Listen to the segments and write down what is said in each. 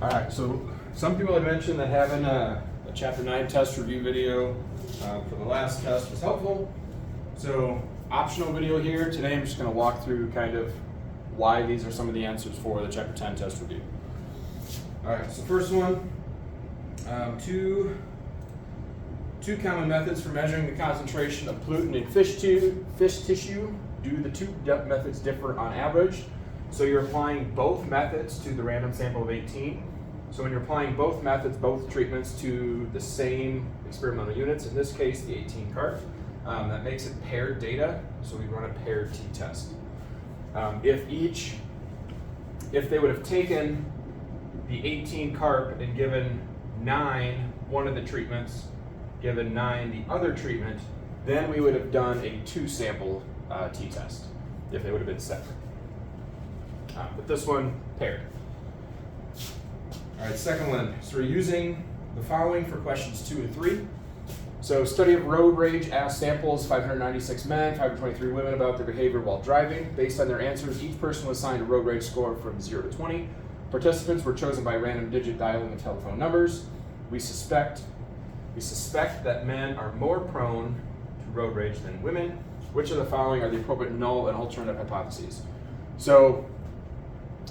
All right, so some people had mentioned that having a Chapter 9 test review video for the last test was helpful. So optional video here. Today I'm just going to walk through kind of why these are some of the answers for the Chapter 10 test review. All right, so first one, two common methods for measuring the concentration of pollutant in fish tissue. Do the two methods differ on average? So you're applying both methods to the random sample of 18. So when you're applying both methods, both treatments to the same experimental units, in this case the 18 carp, that makes it paired data, so we run a paired t-test. If they would have taken the 18 carp and given 9 one of the treatments, given 9 the other treatment, then we would have done a 2-sample t-test if they would have been separate. But this one, paired. All right, second one. So we're using the following for questions 2 and 3. So study of road rage asked samples 596 men, 523 women about their behavior while driving. Based on their answers, each person was assigned a road rage score from 0 to 20. Participants were chosen by random digit dialing of telephone numbers. We suspect that men are more prone to road rage than women. Which of the following are the appropriate null and alternative hypotheses? So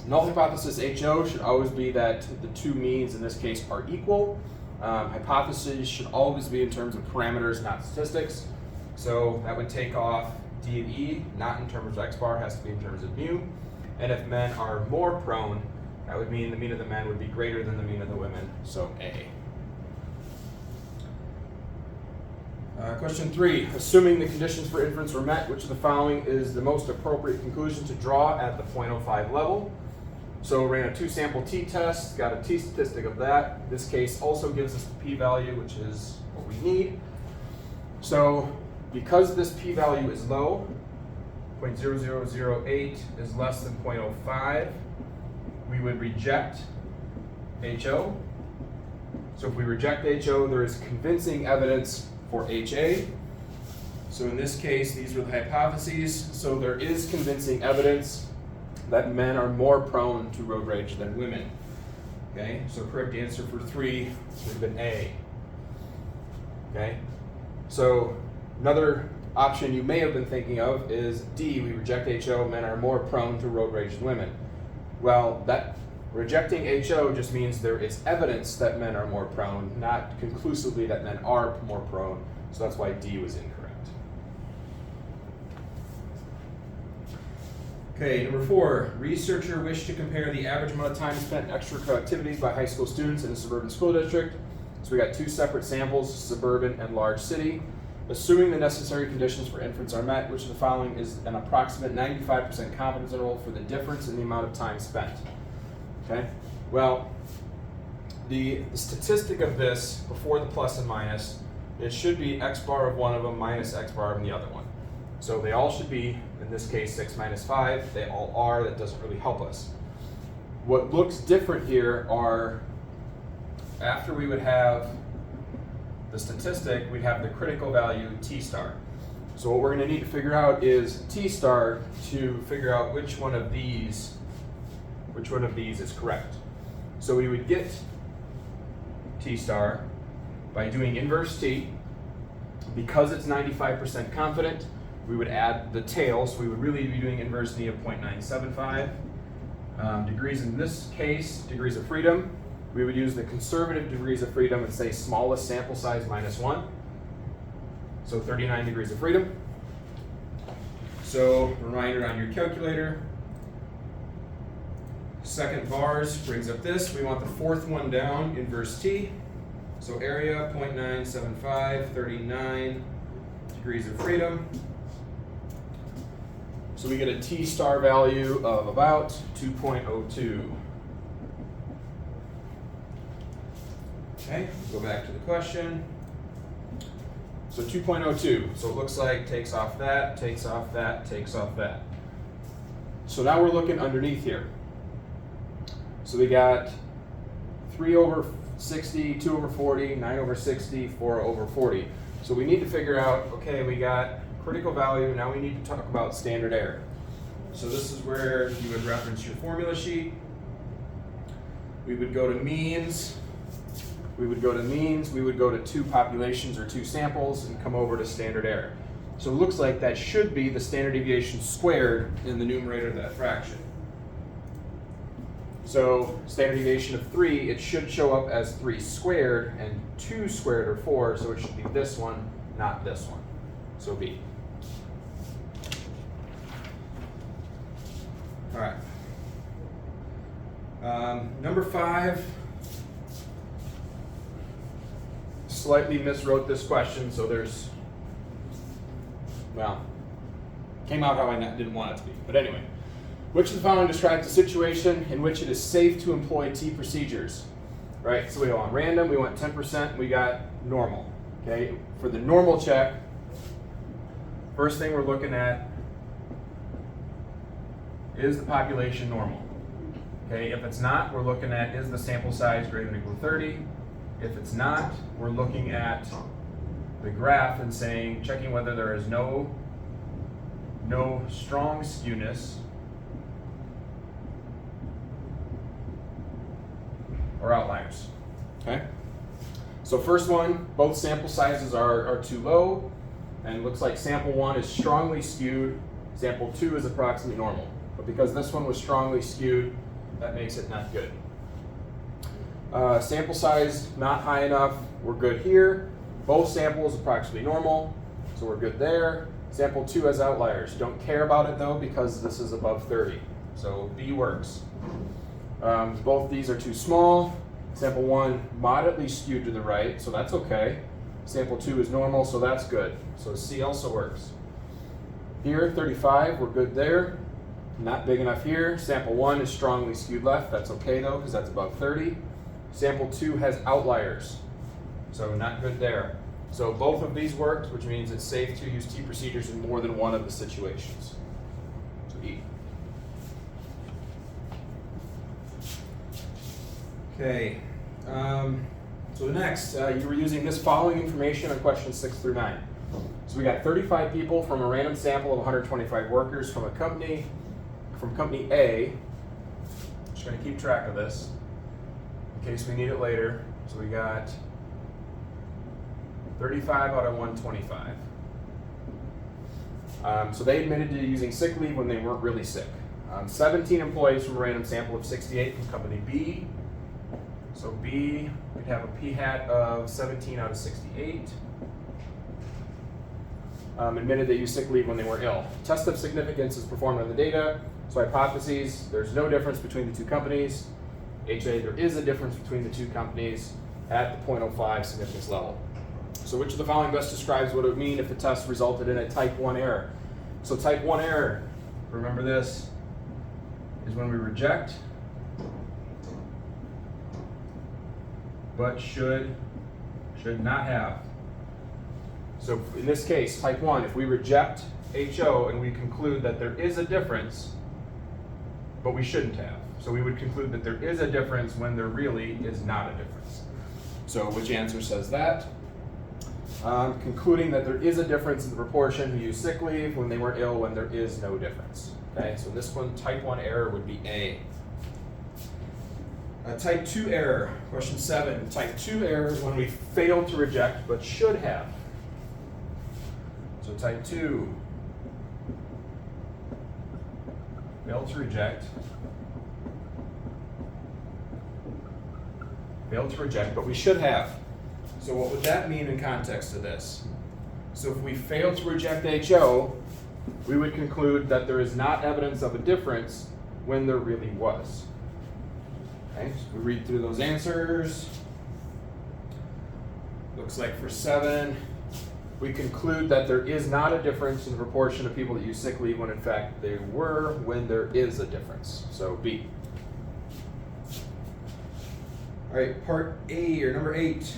null hypothesis HO should always be that the two means in this case are equal. Hypotheses should always be in terms of parameters, not statistics. So that would take off D and E, not in terms of X bar, has to be in terms of mu. And if men are more prone, that would mean the mean of the men would be greater than the mean of the women, so A. Question 3, assuming the conditions for inference were met, which of the following is the most appropriate conclusion to draw at the 0.05 level? So ran a 2-sample t-test, got a t-statistic of that. This case also gives us the p-value, which is what we need. So because this p-value is low, 0.0008 is less than 0.05, we would reject HO. So if we reject HO, there is convincing evidence for HA. So in this case, these were the hypotheses. So there is convincing evidence that men are more prone to road rage than women. Okay, so correct answer for 3 would have been A. Okay, so another option you may have been thinking of is D, we reject HO, men are more prone to road rage than women. Well, that rejecting HO just means there is evidence that men are more prone, not conclusively that men are more prone, so that's why D was incorrect. Okay, number 4, researcher wished to compare the average amount of time spent in extracurricular activities by high school students in a suburban school district. So we got 2 separate samples, suburban and large city. Assuming the necessary conditions for inference are met, which of the following is an approximate 95% confidence interval for the difference in the amount of time spent? Okay, well, the statistic of this before the plus and minus, it should be X bar of one of them minus X bar of the other one. So they all should be, in this case, 6 minus 5. They all are. That doesn't really help us. What looks different here are, after we would have the statistic, we'd have the critical value T star. So what we're going to need to figure out is T star to figure out which one of these is correct. So we would get T star by doing inverse T. Because it's 95% confident, we would add the tail, so we would really be doing inverse T of 0.975. Degrees in this case, degrees of freedom, we would use the conservative degrees of freedom and say smallest sample size minus 1. So 39 degrees of freedom. So reminder on your calculator, second bars brings up this. We want the 4th one down, inverse T. So area 0.975, 39 degrees of freedom. So we get a T star value of about 2.02. Okay, go back to the question. So 2.02, so it looks like takes off that, takes off that, takes off that. So now we're looking underneath here. So we got 3 over 60, 2 over 40, 9 over 60, 4 over 40. So we need to figure out, okay, we got critical value, now we need to talk about standard error. So this is where you would reference your formula sheet. we would go to means, we would go to two populations or two samples and come over to standard error. So it looks like that should be the standard deviation squared in the numerator of that fraction. So standard deviation of 3, it should show up as 3 squared, and 2 squared are 4, so it should be this one, not this one. So B. All right. Number 5, slightly miswrote this question, so there's, well, came out how I didn't want it to be. But anyway, which of the following describes a situation in which it is safe to employ T procedures? Right, so we go on random, we want 10%, we got normal. Okay, for the normal check, first thing we're looking at is the population normal. Okay, if it's not, we're looking at is the sample size greater than or equal to 30. If it's not, we're looking at the graph and saying, checking whether there is no strong skewness or outliers. Okay? So first one, both sample sizes are too low, and it looks like sample 1 is strongly skewed, sample 2 is approximately normal. But because this one was strongly skewed, that makes it not good. Sample size not high enough, we're good here. Both samples approximately normal, so we're good there. Sample 2 has outliers. Don't care about it though because this is above 30. So B works. Both these are too small. Sample 1 moderately skewed to the right, so that's okay. Sample 2 is normal, so that's good. So C also works. Here, 35, we're good there. Not big enough here. Sample 1 is strongly skewed left. That's okay though, because that's above 30. Sample 2 has outliers, so not good there. So both of these worked, which means it's safe to use T procedures in more than one of the situations. So E. Okay, so the next, you were using this following information on questions 6 through 9. So we got 35 people from a random sample of 125 workers from company A. Just going to keep track of this in case we need it later. So we got 35 out of 125. So they admitted to using sick leave when they weren't really sick. 17 employees from a random sample of 68 from company B. So B, we'd have a p-hat of 17 out of 68. Admitted they used sick leave when they were ill. Test of significance is performed on the data. So hypotheses, there's no difference between the two companies. HA, there is a difference between the two companies at the 0.05 significance level. So which of the following best describes what it would mean if the test resulted in a type 1 error? So type 1 error, remember this, is when we reject but should not have. So in this case, type 1, if we reject HO and we conclude that there is a difference, but we shouldn't have. So we would conclude that there is a difference when there really is not a difference. So which answer says that? Concluding that there is a difference in the proportion who use sick leave when they were ill when there is no difference. Okay, so this one, type 1 error would be A. Type 2 error, question 7. Type 2 error is when we fail to reject but should have. So type 2, fail to reject, but we should have. So what would that mean in context of this? So if we fail to reject HO, we would conclude that there is not evidence of a difference when there really was. Okay, so we read through those answers. Looks like for 7, we conclude that there is not a difference in the proportion of people that use sick leave when in fact they were when there is a difference. So B. All right, part A, or number 8.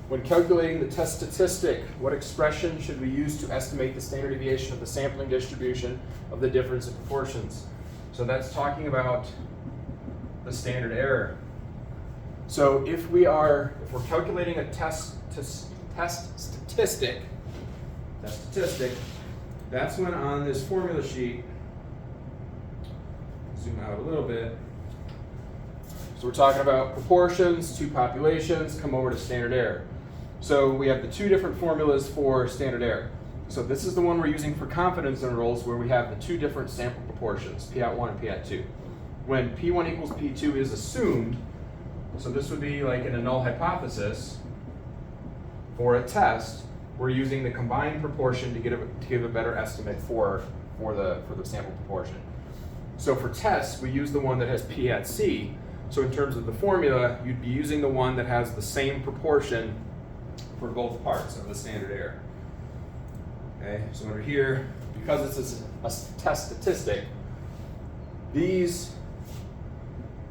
When calculating the test statistic, what expression should we use to estimate the standard deviation of the sampling distribution of the difference in proportions? So that's talking about the standard error. So if we're calculating a test statistic, that's when on this formula sheet, zoom out a little bit. So So we're talking about proportions, two populations, come over to standard error. So we have the two different formulas for standard error. So this is the one we're using for confidence intervals where we have the two different sample proportions, P hat 1 and P hat 2. When P1 equals P2 is assumed, so this would be like in a null hypothesis, for a test, we're using the combined proportion to give a better estimate for the sample proportion. So for tests, we use the one that has P hat C. So in terms of the formula, you'd be using the one that has the same proportion for both parts of the standard error. Okay, so over here, because this is a test statistic, these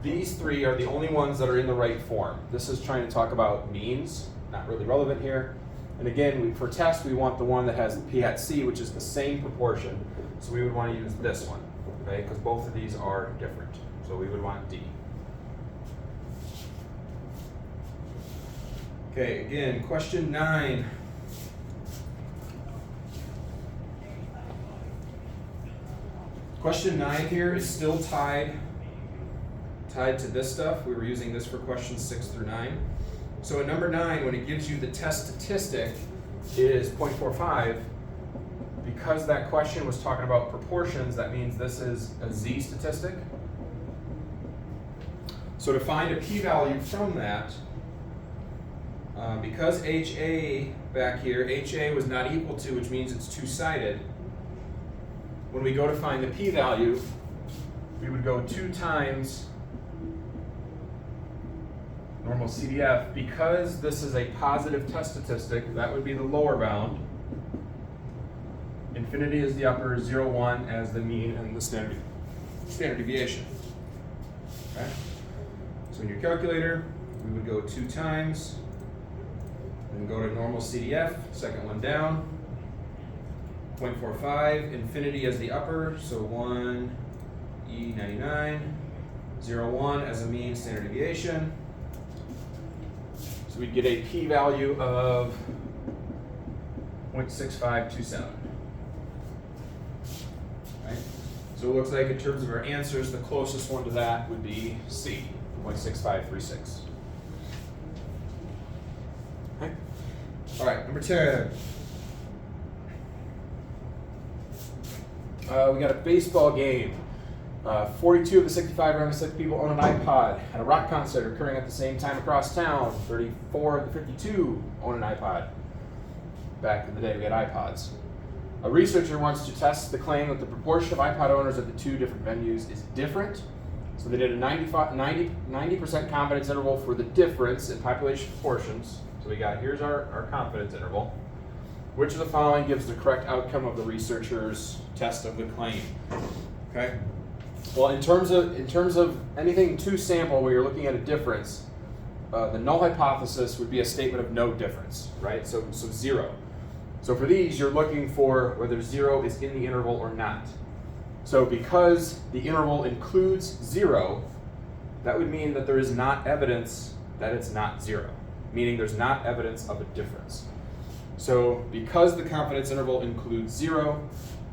three are the only ones that are in the right form. This is trying to talk about means, not really relevant here. And again, for tests, we want the one that has the P hat C, which is the same proportion. So we would want to use this one, okay? Because both of these are different. So we would want D. Okay, again, question 9. Question 9 here is still tied to this stuff. We were using this for questions 6 through 9. So in number 9, when it gives you the test statistic is 0.45, because that question was talking about proportions, that means this is a z statistic. So to find a p-value from that, because HA back here, HA was not equal to, which means it's two-sided, when we go to find the p-value, we would go 2 times normal CDF. Because this is a positive test statistic, that would be the lower bound. Infinity is the upper, 0, 1 as the mean and the standard deviation. Okay? So in your calculator, we would go 2 times, then go to normal CDF, second one down, 0.45, infinity as the upper, so 1 E99, 0, 1 as a mean standard deviation. So we'd get a p-value of 0.6527. Right? So it looks like in terms of our answers, the closest one to that would be C, 0.6536. Okay. All right, number 10. We got a baseball game. 42 of the 65 random select people own an iPod at a rock concert occurring at the same time across town. 34 of the 52 own an iPod. Back in the day, we had iPods. A researcher wants to test the claim that the proportion of iPod owners at the two different venues is different. So they did a 90% confidence interval for the difference in population proportions. So we got, here's our confidence interval. Which of the following gives the correct outcome of the researcher's test of the claim? Okay. Well, in terms of anything to sample where you're looking at a difference, the null hypothesis would be a statement of no difference, right? So 0. So for these, you're looking for whether 0 is in the interval or not. So because the interval includes 0, that would mean that there is not evidence that it's not 0, meaning there's not evidence of a difference. So because the confidence interval includes 0,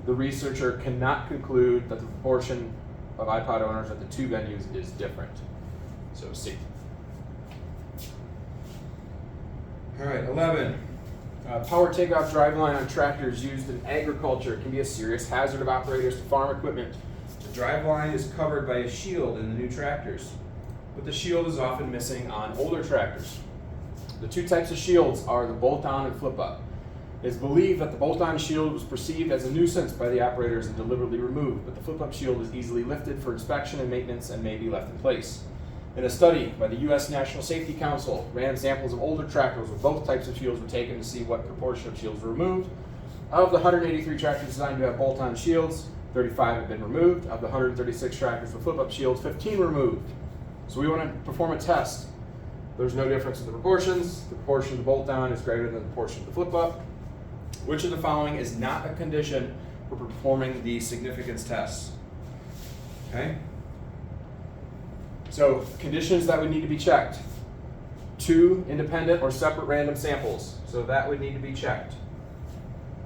the researcher cannot conclude that the proportion of iPod owners at the two venues is different. So C. All right, 11. Power takeoff driveline on tractors used in agriculture can be a serious hazard of operators to farm equipment. The driveline is covered by a shield in the new tractors, but the shield is often missing on older tractors. The two types of shields are the bolt-on and flip-up. It is believed that the bolt-on shield was perceived as a nuisance by the operators and deliberately removed, but the flip-up shield is easily lifted for inspection and maintenance and may be left in place. In a study by the U.S. National Safety Council, random samples of older tractors with both types of shields were taken to see what proportion of shields were removed. Of the 183 tractors designed to have bolt-on shields, 35 have been removed. Of the 136 tractors with flip-up shields, 15 were removed. So we want to perform a test. There's no difference in the proportions. The proportion of the bolt-on is greater than the proportion of the flip-up. Which of the following is not a condition for performing the significance tests? Okay. So conditions that would need to be checked. 2 independent or separate random samples. So that would need to be checked.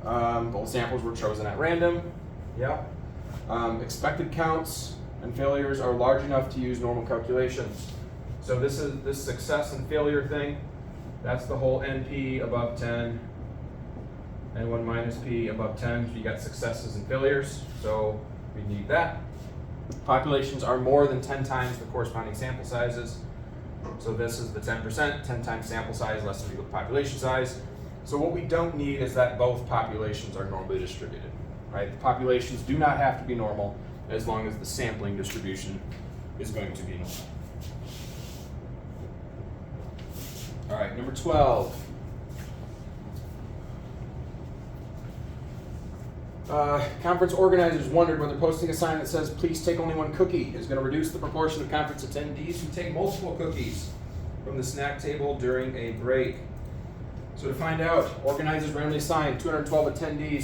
Both samples were chosen at random. Yep. Expected counts and failures are large enough to use normal calculations. So this is this success and failure thing. That's the whole NP above 10, N1 minus P above 10. So you got successes and failures. So we need that. Populations are more than 10 times the corresponding sample sizes. So this is the 10%, 10 times sample size less than or equal to population size. So what we don't need is that both populations are normally distributed, right? The populations do not have to be normal as long as the sampling distribution is going to be normal. All right, number 12. Conference organizers wondered whether posting a sign that says, "Please take only one cookie," is going to reduce the proportion of conference attendees who take multiple cookies from the snack table during a break. So to find out, organizers randomly assigned 212 attendees